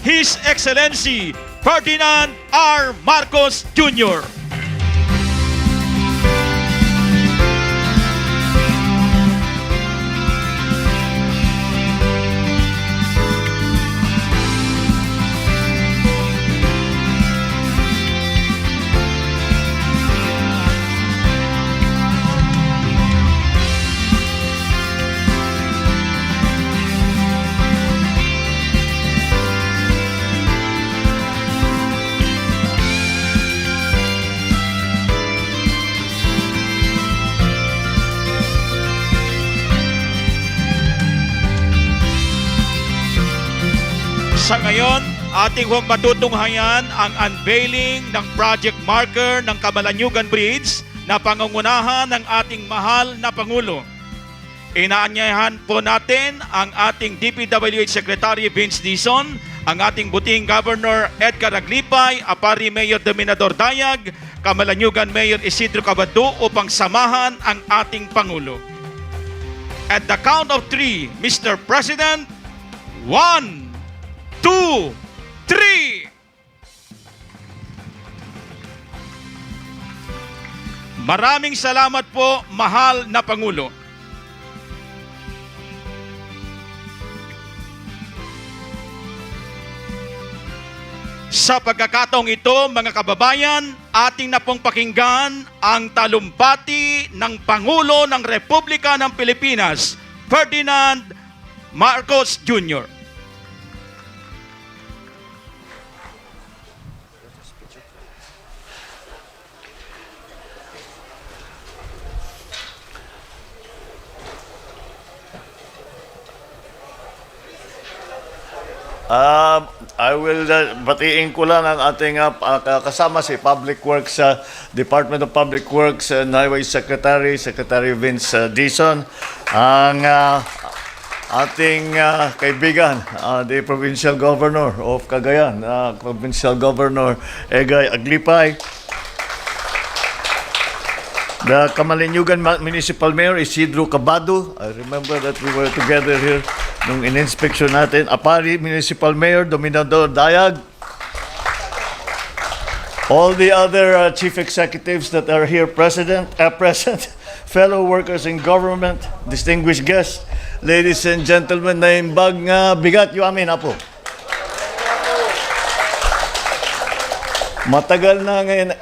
His Excellency Ferdinand R. Marcos Jr. Sa ngayon, ating matutunghayan ang unveiling ng project marker ng Camalaniugan Bridge na pangungunahan ng ating mahal na Pangulo. Inaanyayahan po natin ang ating DPWH Secretary Vince Dizon, ang ating buting Governor Edgar Aglipay, Apari Mayor Dominador Dayag, Camalaniugan Mayor Isidro Cabado upang samahan ang ating Pangulo. At the count of 3, Mr. President, 1, 2, 3. Maraming salamat po, mahal na Pangulo. Sa pagkakataong ito, mga kababayan, ating na pong pakinggan ang talumpati ng Pangulo ng Republika ng Pilipinas, Ferdinand Marcos Jr. I will batiin ko lang ang ating kasama si Public Works, Department of Public Works and Highway Secretary, Secretary Vince Dizon, ang ating kaibigan, the Provincial Governor of Cagayan, Provincial Governor Egay Aglipay, the Camalaniugan Municipal Mayor Isidro Cabado. I remember that we were together here nung in-inspection natin. Apari Municipal Mayor Dominador Dayag. All the other chief executives that are here present, fellow workers in government, distinguished guests, ladies and gentlemen, na imbag nga bigat yu amin apo. Matagal na ngayon,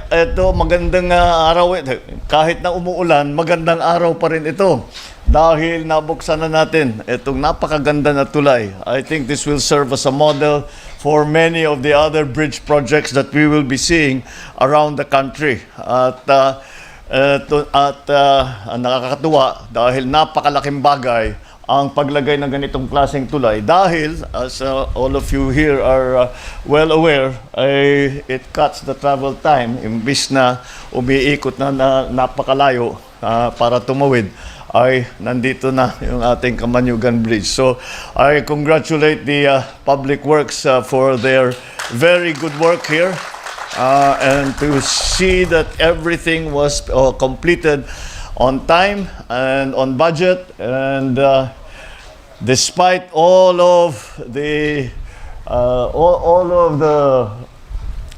ito magandang araw, kahit na umuulan, magandang araw pa rin ito. Dahil nabuksan na natin itong napakaganda na tulay. I think this will serve as a model for many of the other bridge projects that we will be seeing around the country. At nakakatuwa dahil napakalaking bagay ang paglagay ng ganitong klaseng tulay. Dahil, as all of you here are well aware, it cuts the travel time. Imbis na umiikot na napakalayo para tumawid, ay nandito na yung ating Camalaniugan Bridge. So I congratulate the Public Works for their very good work here and to see that everything was completed on time and on budget, and despite all of the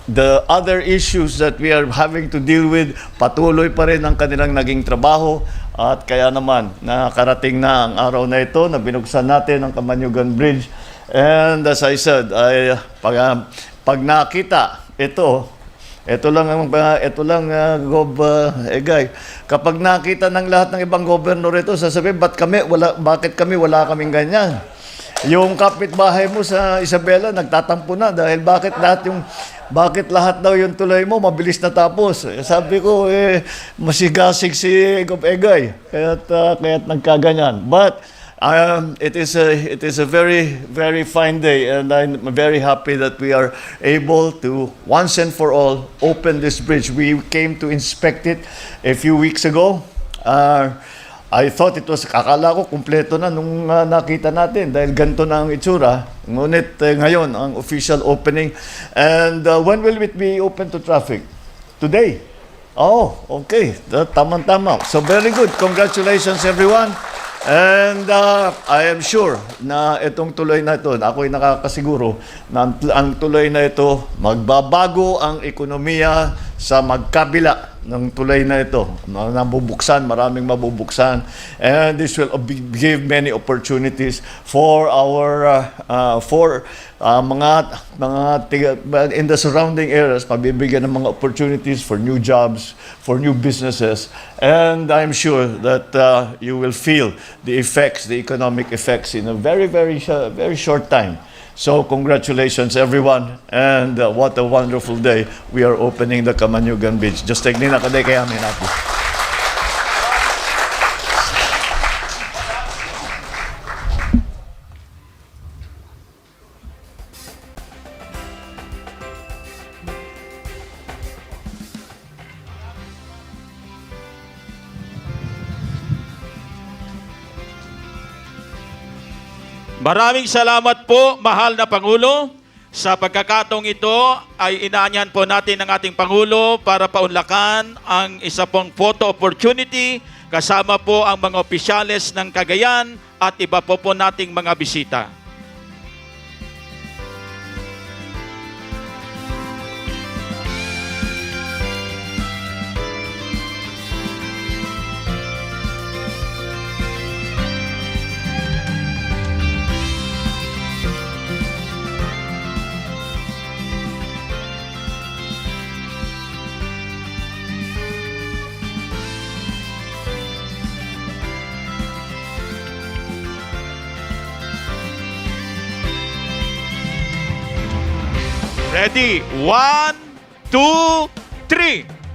the other issues that we are having to deal with, patuloy pa rin ang kanilang naging trabaho. At kaya naman, nakarating na ang araw na ito na binuksan natin ang Camalaniugan Bridge. And as I said, pag nakita ito lang Gob Egay. Kapag nakita ng lahat ng ibang gobernador ito, sasabihin, bakit kami wala kaming ganyan? Yung kapitbahay mo sa Isabela nagtatampo na dahil bakit lahat daw yung tulay mo mabilis na tapos. Sabi ko, masigasig si Gob Egay. Kaya't nagkaganyan. But it is a very, very fine day, and I'm very happy that we are able to once and for all open this bridge. We came to inspect it a few weeks ago. I thought akala ko kumpleto na nung nakita natin dahil ganito na ang itsura. Ngunit ngayon ang official opening. And when will it be open to traffic? Today? Oh, okay. Tama-tama. So very good. Congratulations everyone. And I am sure na itong tuloy na ito, ako'y nakakasiguro na ang tuloy na ito, magbabago ang ekonomiya sa magkabila ng tulay na ito. Mabubuksan, maraming mabubuksan. And this will give many opportunities for our in the surrounding areas, mabibigyan ng mga opportunities for new jobs, for new businesses. And I'm sure that you will feel the effects, the economic effects in a very short time. So congratulations everyone, and what a wonderful day. We are opening the Kamanyugan Bridge. Just take nina kaday kaya amin ako. Maraming salamat po, mahal na Pangulo. Sa pagkakataong ito ay inaanyahan po natin ng ating Pangulo para paunlakan ang isa pong photo opportunity kasama po ang mga opisyales ng Cagayan at iba po nating mga bisita. Ready? 1, 2, 3.